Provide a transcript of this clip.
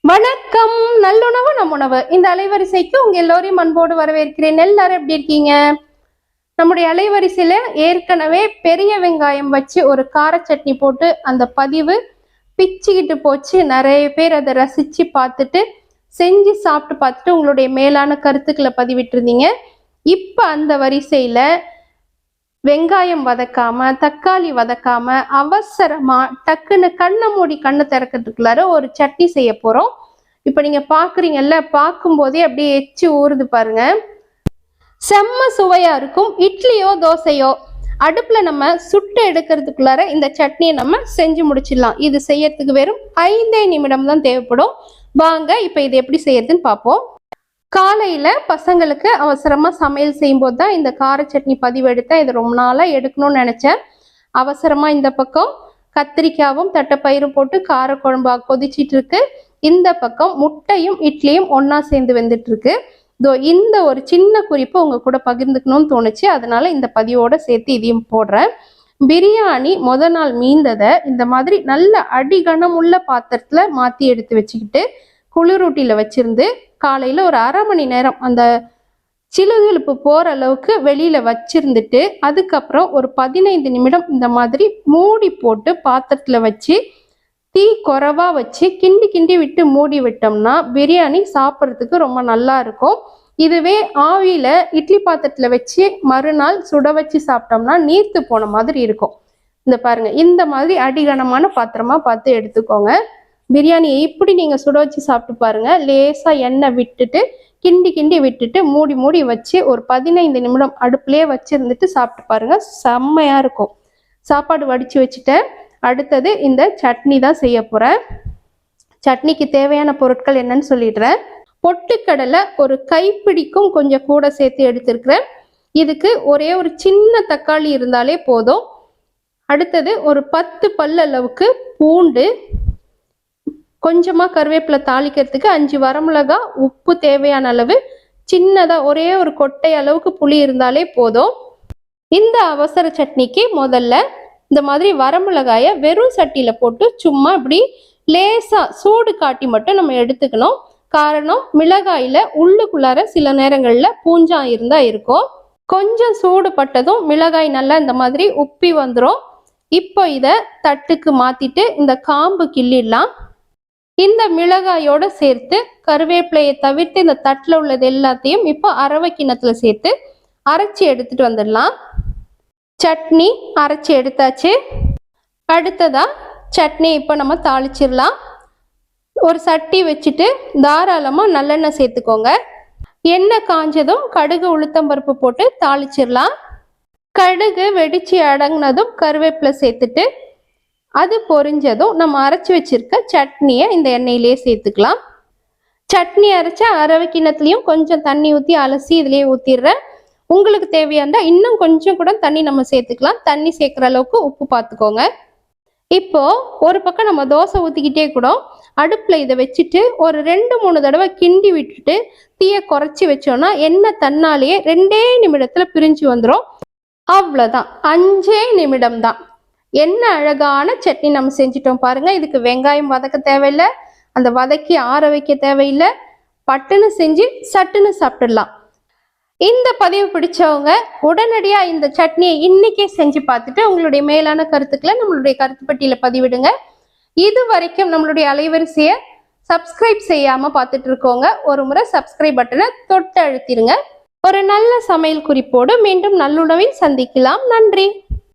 வணக்கம். நல்லுணவு நம் உணவு இந்த அலைவரிசைக்கு உங்க எல்லோரையும் அன்போடு வரவேற்கிறேன். எல்லாரும் எப்படி இருக்கீங்க? நம்முடைய அலைவரிசையில ஏற்கனவே பெரிய வெங்காயம் வச்சு ஒரு கார சட்னி போட்டு அந்த பதிவு பிச்சுக்கிட்டு போச்சு. நிறைய பேர் அதை ரசிச்சு பார்த்துட்டு செஞ்சு சாப்பிட்டு பார்த்துட்டு உங்களுடைய மேலான கருத்துக்களை பதிவிட்டிருந்தீங்க. இப்ப அந்த வரிசையில வெங்காயம் வதக்காம தக்காளி வதக்காம அவசரமா டக்குன்னு கண்ணை மூடி கண்ணு திறக்கிறதுக்குள்ளார ஒரு சட்னி செய்ய போறோம். இப்ப நீங்க பாக்குறீங்கல்ல, பார்க்கும் போதே அப்படியே எச்சு ஊறுது பாருங்க. செம்ம சுவையா இருக்கும். இட்லியோ தோசையோ அடுப்புல நம்ம சுட்டு எடுக்கிறதுக்குள்ளார இந்த சட்னியை நம்ம செஞ்சு முடிச்சிடலாம். இது செய்யறதுக்கு வெறும் 5 நிமிடம் தான் தேவைப்படும். வாங்க இப்ப இது எப்படி செய்யறதுன்னு பார்ப்போம். காலையில பசங்களுக்கு அவசரமா சமையல் செய்யும் போது தான் இந்த கார சட்னி பதிவு எடுத்தேன். இது ரொம்ப நாளா எடுக்கணும்னு நினைச்சேன். அவசரமா இந்த பக்கம் கத்திரிக்காவும் தட்டைப்பயிரும் போட்டு கார குழம்பா கொதிச்சிட்டு இருக்கு. இந்த பக்கம் முட்டையும் இட்லியும் ஒன்னா சேர்ந்து வெந்துட்டு இருக்கு. இந்த ஒரு சின்ன குறிப்பு உங்க கூட பகிர்ந்துக்கணும்னு தோணுச்சு, அதனால இந்த பதிவோட சேர்த்து இதையும் போடுறேன். பிரியாணி நாள் மீந்ததை இந்த மாதிரி நல்ல அடிகனமுள்ள பாத்திரத்துல மாத்தி எடுத்து வச்சுக்கிட்டு குளிரூட்டியில வச்சிருந்து காலையில ஒரு அரை மணி நேரம் அந்த சிலுகிழுப்பு போற அளவுக்கு வெளியில வச்சிருந்துட்டு அதுக்கப்புறம் ஒரு 15 நிமிடம் இந்த மாதிரி மூடி போட்டு பாத்திரத்துல வச்சு தீ குறைவா வச்சு கிண்டி கிண்டி விட்டு மூடி விட்டோம்னா பிரியாணி சாப்பிட்றதுக்கு ரொம்ப நல்லா இருக்கும். இதுவே ஆவியில இட்லி பாத்திரத்துல வச்சு மறுநாள் சுட வச்சு சாப்பிட்டோம்னா நீர்த்து போன மாதிரி இருக்கும். இந்த பாருங்க, இந்த மாதிரி அடிகனமான பாத்திரமா பார்த்து எடுத்துக்கோங்க. பிரியாணியை இப்படி நீங்க சுட வச்சு சாப்பிட்டு பாருங்க. லேசா எண்ணெய் விட்டுட்டு கிண்டி கிண்டி விட்டுட்டு மூடி மூடி வச்சு ஒரு 15 நிமிடம் அடுப்புலயே வச்சிருந்துட்டு சாப்பிட்டு பாருங்க, செம்மையா இருக்கும். சாப்பாடு வடிச்சு வச்சுட்டேன். அடுத்தது இந்த சட்னி தான் செய்ய போறேன். சட்னிக்கு தேவையான பொருட்கள் என்னன்னு சொல்லிடுறேன். பொட்டுக்கடலை ஒரு கைப்பிடிக்கும் கொஞ்சம் கூட சேர்த்து எடுத்திருக்கிறேன். இதுக்கு ஒரே ஒரு சின்ன தக்காளி இருந்தாலே போதும். அடுத்தது ஒரு 10 பல் அளவுக்கு பூண்டு, கொஞ்சமா கருவேப்பிலை தாளிக்கிறதுக்கு 5 வரமிளகா, உப்பு தேவையான அளவு, சின்னதா ஒரே ஒரு கொட்டை அளவுக்கு புளி இருந்தாலே போதும். இந்த அவசர சட்னிக்கு முதல்ல இந்த மாதிரி வரமிளகாய வெறும் சட்டியில போட்டு சும்மா இப்படி லேசா சூடு காட்டி மட்டும் நம்ம எடுத்துக்கணும். காரணம், மிளகாயில உள்ளுக்குள்ளார சில நேரங்கள்ல பூஞ்சா இருந்தா இருக்கும். கொஞ்சம் சூடு பட்டதும் மிளகாய் நல்லா இந்த மாதிரி உப்பி வந்துடும். இப்போ இதை தட்டுக்கு மாத்திட்டு இந்த காம்பு கிள்ளிடலாம். இந்த மிளகாயோட சேர்த்து கருவேப்பிலையை தவிர்த்து இந்த தட்டில் உள்ளது எல்லாத்தையும் இப்போ அரவை கிண்ணத்துல சேர்த்து அரைச்சி எடுத்துட்டு வந்துடலாம். சட்னி அரைச்சி எடுத்தாச்சு. அடுத்ததா சட்னி இப்போ நம்ம தாளிச்சிடலாம். ஒரு சட்டி வச்சுட்டு தாராளமா நல்லெண்ணெய் சேர்த்துக்கோங்க. எண்ணெய் காஞ்சதும் கடுகு உளுத்தம்பருப்பு போட்டு தாளிச்சிடலாம். கடுகு வெடிச்சு அடங்கினதும் கருவேப்பிலை சேர்த்துட்டு அது பொரிஞ்சதும் நம்ம அரைச்சி வச்சிருக்க சட்னியை இந்த எண்ணெயிலே சேர்த்துக்கலாம். சட்னி அரைச்ச அரவை கிண்ணத்துலையும் கொஞ்சம் தண்ணி ஊற்றி அலசி இதுலேயே ஊற்றிடுறேன். உங்களுக்கு தேவையாண்டா இன்னும் கொஞ்சம் கூட தண்ணி நம்ம சேர்த்துக்கலாம். தண்ணி சேர்க்குற அளவுக்கு உப்பு பார்த்துக்கோங்க. இப்போ ஒரு பக்கம் நம்ம தோசை ஊற்றிக்கிட்டே கூட அடுப்பில் இதை வச்சுட்டு ஒரு 2-3 தடவை கிண்டி விட்டுட்டு தீயை குறைச்சி வச்சோன்னா எண்ணெய் தன்னாலேயே 2 நிமிடத்துல பிரிஞ்சு வந்துடும். அவ்வளோதான், 5 நிமிடம் தான். என்ன அழகான சட்னி நம்ம செஞ்சிட்டோம் பாருங்க. இதுக்கு வெங்காயம் வதக்க தேவையில்லை, அந்த வதக்கி ஆற வைக்க தேவையில்லை. பட்டுன்னு செஞ்சு சட்டுன்னு சாப்பிட்டுடலாம். இந்த பதிவு பிடிச்சவங்க உடனடியா இந்த சட்னியை இன்னைக்கே செஞ்சு பார்த்துட்டு உங்களுடைய மேலான கருத்துக்களை நம்மளுடைய கருத்து பட்டியல பதிவிடுங்க. இது வரைக்கும் நம்மளுடைய அலைவரிசையை சப்ஸ்கிரைப் செய்யாம பார்த்துட்டு இருக்கோங்க, ஒரு முறை சப்ஸ்கிரைப் பட்டனை தொட்டு அழுத்திருங்க. ஒரு நல்ல சமையல் குறிப்போடு மீண்டும் நல்லுணவில் சந்திக்கலாம். நன்றி.